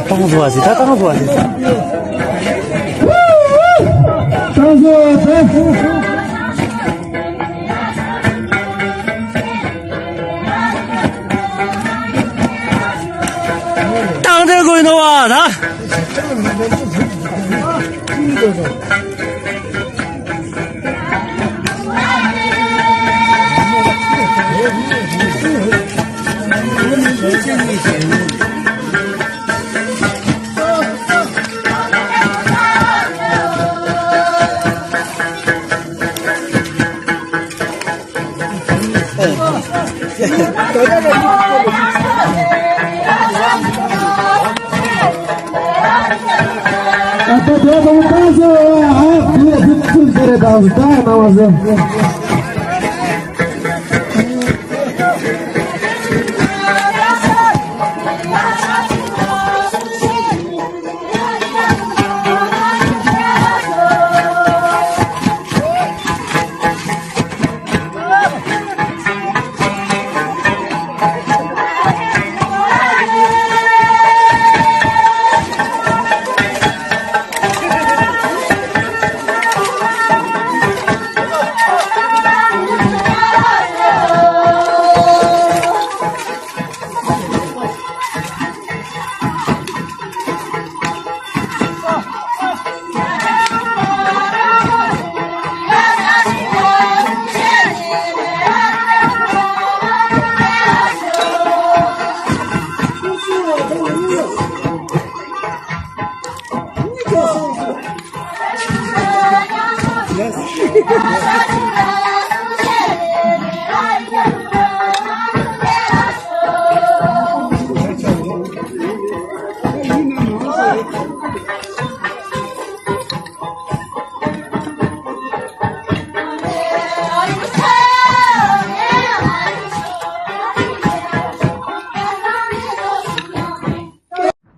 当个多少钱？他当个多少钱？当这个的哇，他。Até deu um caso, tudo direito, tá, Namazão?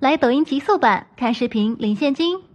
来抖音极速版看视频领现金。